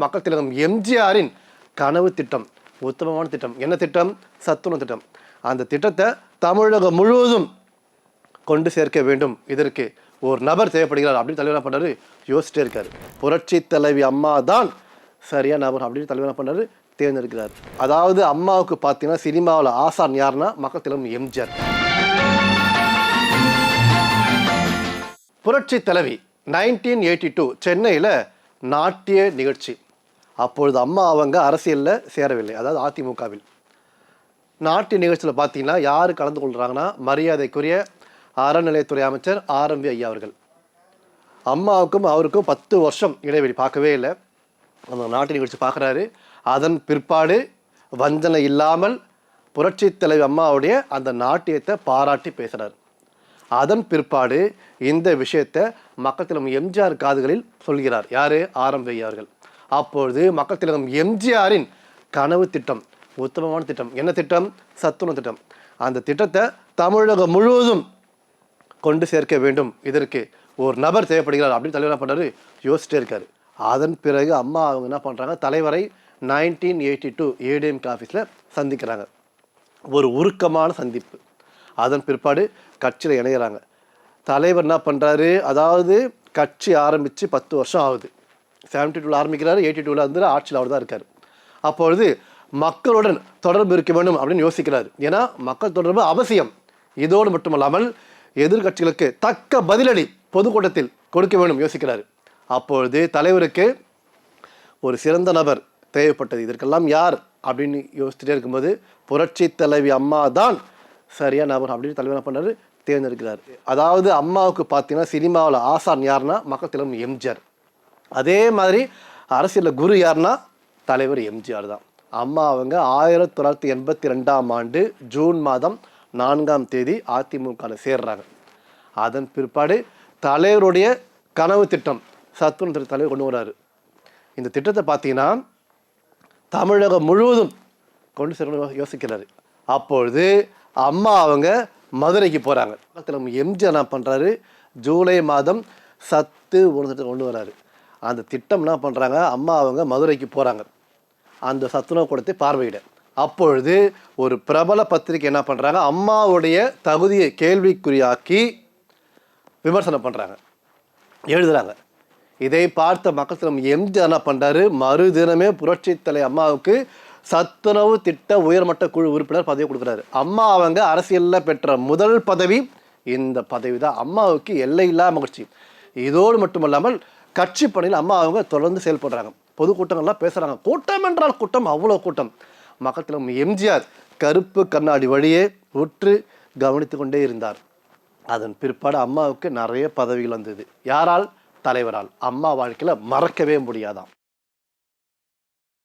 மக்கள் திலகம் எம்ஜிஆரின் கனவு திட்டம், உத்தமமான திட்டம். என்ன திட்டம்? சத்துணவு திட்டம். அந்த திட்டத்தை தமிழகம் முழுவதும் கொண்டு சேர்க்க வேண்டும். இதற்கு ஒரு நபர் தேவைப்படுகிறார் அப்படின்னு தலைவர் பண்ணாரு, யோசிச்சிட்டே இருக்காரு. புரட்சி தலைவி அம்மா தான் சரியா நபர் அப்படின்னு தலைவர் பண்ணாரு, தேர்ந்தெடுக்கிறார். அதாவது அம்மாவுக்கு பார்த்தீங்கன்னா சினிமாவில் ஆசான் யாருன்னா மக்கள் திலகம் எம்ஜிஆர். புரட்சி தலைவி 1982 சென்னையில் நாட்டிய நிகழ்ச்சி. அப்பொழுது அம்மா அவங்க அரசியலில் சேரவில்லை, அதாவது அதிமுகவில். நாட்டிய நிகழ்ச்சியில் பார்த்தீங்கன்னா யார் கலந்து கொள்கிறாங்கன்னா மரியாதைக்குரிய அறநிலையத்துறை அமைச்சர் RMV ஐயா அவர்கள். அம்மாவுக்கும் அவருக்கும் 10 வருஷம் இடைவெளி, பார்க்கவே இல்லை. அந்த நாட்டு நிகழ்ச்சி பார்க்குறாரு. அதன் பிற்பாடு வஞ்சனை இல்லாமல் புரட்சி தலைவி அம்மாவுடைய அந்த நாட்டியத்தை பாராட்டி பேசுகிறார். அதன் பிற்பாடு இந்த விஷயத்தை மக்கள் திலகம் எம்ஜிஆர் காதுகளில் சொல்கிறார். யார்? RMV ஐயா அவர்கள். அப்பொழுது மக்கள் திலகம் எம்ஜிஆரின் கனவு திட்டம், உத்தமமான திட்டம். என்ன திட்டம்? சத்துணவு திட்டம். அந்த திட்டத்தை தமிழகம் முழுவதும் கொண்டு சேர்க்க வேண்டும். இதற்கு ஒரு நபர் தேவைப்படுகிறார் அப்படின்னு தலைவர் என்ன பண்ணாரு, யோசிச்சிட்டே இருக்காரு. அதன் பிறகு அம்மா அவங்க என்ன பண்ணுறாங்க, தலைவரை 1982 ADMK ஆஃபீஸில் சந்திக்கிறாங்க. ஒரு உருக்கமான சந்திப்பு. அதன் பிற்பாடு கட்சியில் இணைகிறாங்க. தலைவர் என்ன பண்ணுறாரு, அதாவது கட்சி ஆரம்பித்து 10 வருஷம் ஆகுது. 72 ஆரம்பிக்கிறாரு, 82 வந்து ஆட்சியில் அவர் தான் இருக்கார். அப்பொழுது மக்களுடன் தொடர்பு இருக்க வேண்டும் அப்படின்னு யோசிக்கிறார். ஏன்னா மக்கள் தொடர்பு அவசியம். இதோடு மட்டுமல்லாமல் எதிர்கட்சிகளுக்கு தக்க பதிலடி பொதுக்கூட்டத்தில் கொடுக்க வேண்டும் யோசிக்கிறார். அப்பொழுது தலைவருக்கு ஒரு சிறந்த நபர் தேவைப்பட்டது. இதற்கெல்லாம் யார் அப்படின்னு யோசிச்சுட்டே இருக்கும்போது புரட்சி தலைவி அம்மா தான் சரியா நபர் அப்படின்னு தலைவர் என்ன பண்ணாரு, தேர்ந்தெடுக்கிறார். அதாவது அம்மாவுக்கு பார்த்தீங்கன்னா சினிமாவில் ஆசான் யாருன்னா மக்கள் திலகம் எம்ஜிஆர். அதே மாதிரி அரசியலில் குரு யாருன்னா தலைவர் எம்ஜிஆர் தான். அம்மா அவங்க 1982ஆம் ஆண்டு ஜூன் மாதம் 4ஆம் தேதி அதிமுகவில் சேர்றாங்க. அதன் பிற்பாடு தலைவருடைய கனவு திட்டம் சத்துணவு திட்ட தலைவர் கொண்டு வர்றாரு. இந்த திட்டத்தை பார்த்தீங்கன்னா தமிழகம் முழுவதும் கொண்டு சேர்க்கணும் யோசிக்கிறாரு. அப்பொழுது அம்மா அவங்க மதுரைக்கு போகிறாங்க. திலகம் எம்ஜிஆர் என்ன பண்ணுறாரு, ஜூலை மாதம் சத்து உணவு திட்டம் கொண்டு வர்றாரு. அந்த திட்டம் என்ன பண்ணுறாங்க, அம்மா அவங்க மதுரைக்கு போகிறாங்க அந்த சத்துணவு கூடத்தை பார்வையிட. அப்பொழுது ஒரு பிரபல பத்திரிகை என்ன பண்ணுறாங்க, அம்மாவுடைய தகுதியை கேள்விக்குறியாக்கி விமர்சனம் பண்ணுறாங்க, எழுதுகிறாங்க. இதை பார்த்த மக்கள் திலகம் எம்ஜிஆர் என்ன பண்ணுறாரு, மறுதினமே புரட்சி தலை அம்மாவுக்கு சத்துணவு திட்ட உயர்மட்ட குழு உறுப்பினர் பதவி கொடுக்குறாரு. அம்மா அவங்க அரசியலில் பெற்ற முதல் பதவி இந்த பதவி தான். அம்மாவுக்கு எல்லையில்லா மகிழ்ச்சி. இதோடு மட்டுமல்லாமல் கட்சி பணியில் அம்மா அவங்க தொடர்ந்து செயல்படுறாங்க. பொதுக்கூட்டங்கள்லாம் பேசுகிறாங்க. கூட்டம் என்றால் கூட்டம், அவ்வளோ கூட்டம். மக்கள் திலகம் எம்ஜிஆர் கருப்பு கண்ணாடி வழியே உற்று கவனித்து கொண்டே இருந்தார். அதன் பிற்பாடு அம்மாவுக்கு நிறைய பதவிகள் வந்தது. யாரால்? தலைவரால். அம்மா வாழ்க்கையில் மறக்கவே முடியாதாம்.